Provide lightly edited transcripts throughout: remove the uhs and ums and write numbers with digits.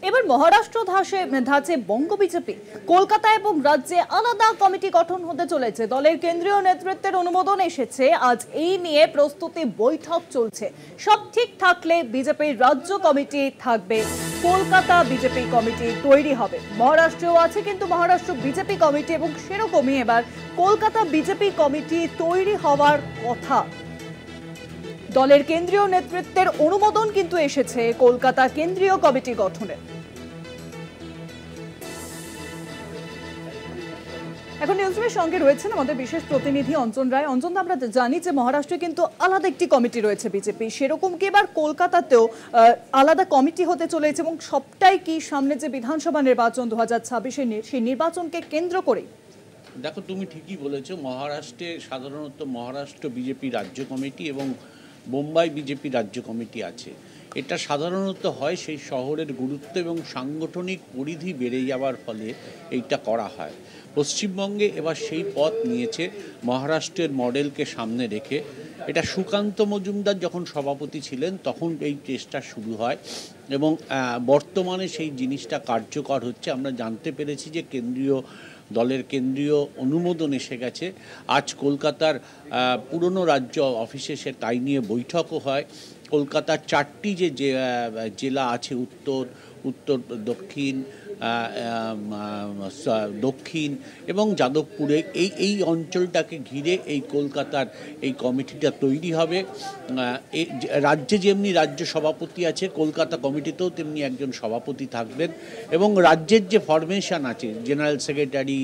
এবার মহারাষ্ট্র ধাঁচে বঙ্গ বিজেপি। কলকাতা এবং রাজ্যে আলাদা কমিটি গঠন হতে চলেছে। দলের কেন্দ্রীয় নেতৃত্বের অনুমোদন এসেছে। আজ এই নিয়ে প্রস্তুতি বৈঠক চলছে। সব ঠিক থাকলে বিজেপির রাজ্য কমিটি থাকবে, কলকাতা বিজেপি কমিটি তৈরি হবে। মহারাষ্ট্রেও আছে কিন্তু মহারাষ্ট্র বিজেপি কমিটি, এবং সেরকমই এবার কলকাতা বিজেপি কমিটি তৈরি হওয়ার কথা। দলের কেন্দ্রীয় নেতৃত্বের অনুমোদন কিন্তু এসেছে কলকাতা কেন্দ্রীয় কমিটি গঠনে। এখন নিউজরুমের সঙ্গে রয়েছেন আমাদের বিশেষ প্রতিনিধি অঞ্জন রায়। অঞ্জন, আমরা জানি যে মহারাষ্ট্রে কিন্তু আলাদা একটি কমিটি রয়েছে বিজেপি, সেরকম কি এবার কলকাতাতেও আলাদা কমিটি হতে চলেছে, এবং সবটাই কি সামনে যে বিধানসভা নির্বাচন 2026 সেই নির্বাচনকে কেন্দ্র করে? দেখো, তুমি ঠিকই বলেছো। মহারাষ্ট্রে সাধারণত মহারাষ্ট্র বিজেপি রাজ্য কমিটি এবং বোম্বাই বিজেপি রাজ্য কমিটি আছে। এটা সাধারণত হয় সেই শহরের গুরুত্ব এবং সাংগঠনিক পরিধি বেড়ে যাওয়ার ফলে এইটা করা হয়। পশ্চিমবঙ্গে এবার সেই পথ নিয়েছে মহারাষ্ট্রের মডেলকে সামনে রেখে। এটা সুকান্ত মজুমদার যখন সভাপতি ছিলেন তখন এই চেষ্টা শুরু হয়, এবং বর্তমানে সেই জিনিসটা কার্যকর হচ্ছে। আমরা জানতে পেরেছি যে দলের কেন্দ্রীয় অনুমোদন এসে গেছে। আজ কলকাতার পুরনো রাজ্য অফিসে তাই নিয়ে বৈঠকও হয়। কলকাতার 4টি যে জেলা আছে, উত্তর দক্ষিণ এবং যাদবপুরে, এই অঞ্চলটাকে ঘিরে এই কলকাতার এই কমিটিটা তৈরি হবে। রাজ্যে যেমনি রাজ্য সভাপতি আছে, কলকাতা কমিটিতেও তেমনি একজন সভাপতি থাকবেন, এবং রাজ্যের যে ফরমেশন আছে, জেনারেল সেক্রেটারি,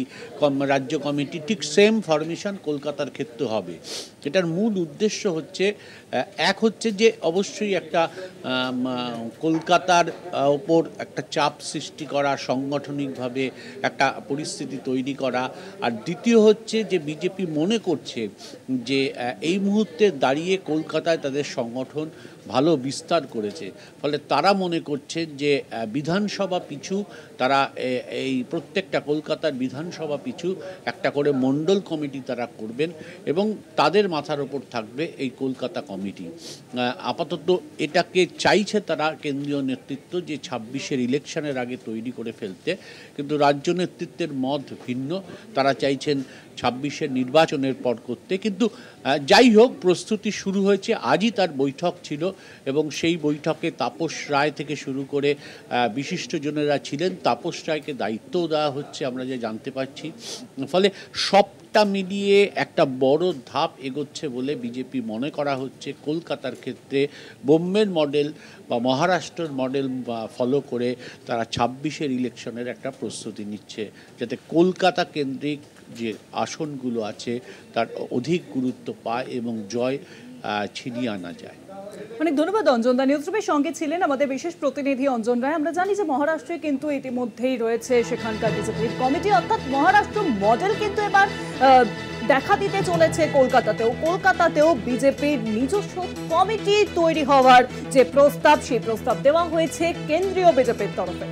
রাজ্য কমিটি, ঠিক সেম ফরমেশন কলকাতার ক্ষেত্রে হবে। এটার মূল উদ্দেশ্য হচ্ছে যে অবশ্যই একটা কলকাতার ওপর একটা চাপ সৃষ্টি করা, সাংগঠনিকভাবে একটা পরিস্থিতি তৈরি করা। আর দ্বিতীয় হচ্ছে যে বিজেপি মনে করছে যে এই মুহূর্তে দাঁড়িয়ে কলকাতায় তাদের সংগঠন ভালো বিস্তার করেছে, ফলে তারা মনে করছে যে বিধানসভা পিছু তারা এই প্রত্যেকটা কলকাতার বিধানসভা পিছু একটা করে মণ্ডল কমিটি তারা করবেন, এবং তাদের মাথার ওপর থাকবে এই কলকাতা কমিটি। আপাতত এটাকে চাইছে তারা কেন্দ্রীয় নেতৃত্ব যে 26-এর ইলেকশনের আগে তৈরি করে ফেলতে, কিন্তু রাজ্য নেতৃত্বের মত ভিন্ন। তারা চাইছেন 26-এর নির্বাচনের পর করতে। কিন্তু যাই হোক, প্রস্তুতি শুরু হয়েছে। আজই তার বৈঠক ছিল, এবং সেই বৈঠকে তাপস রায় থেকে শুরু করে বিশিষ্টজনেরা ছিলেন। তাপস রায়কে দায়িত্বও দেওয়া হচ্ছে, আমরা যে জানতে পারছি। ফলে সবটা মিলিয়ে একটা বড় ধাপ এগোচ্ছে বলে বিজেপি মনে করা হচ্ছে। কলকাতার ক্ষেত্রে বোম্বের মডেল বা মহারাষ্ট্রের মডেল ফলো করে তারা 26-এর ইলেকশনের একটা প্রস্তুতি নিচ্ছে, যাতে কলকাতা কেন্দ্রিক যে আসনগুলো আছে তার অধিক গুরুত্ব পায় এবং জয় ছিনিয়ে আনা যায়। অনেক ধন্যবাদ অঞ্জন দা। নিউজরুমের সঙ্গে ছিলেন আমাদের বিশেষ প্রতিনিধি অঞ্জন রায়। আমরা জানি যে মহারাষ্ট্রে কিন্তু ইতিমধ্যেই রয়েছে সেখানকার বিজেপির কমিটি, অর্থাৎ মহারাষ্ট্র মডেল কিন্তু এবার দেখা দিতে চলেছে কলকাতাতেও বিজেপির নিজস্ব কমিটি তৈরি হওয়ার যে প্রস্তাব, সেই প্রস্তাব দেওয়া হয়েছে কেন্দ্রীয় বিজেপির তরফে।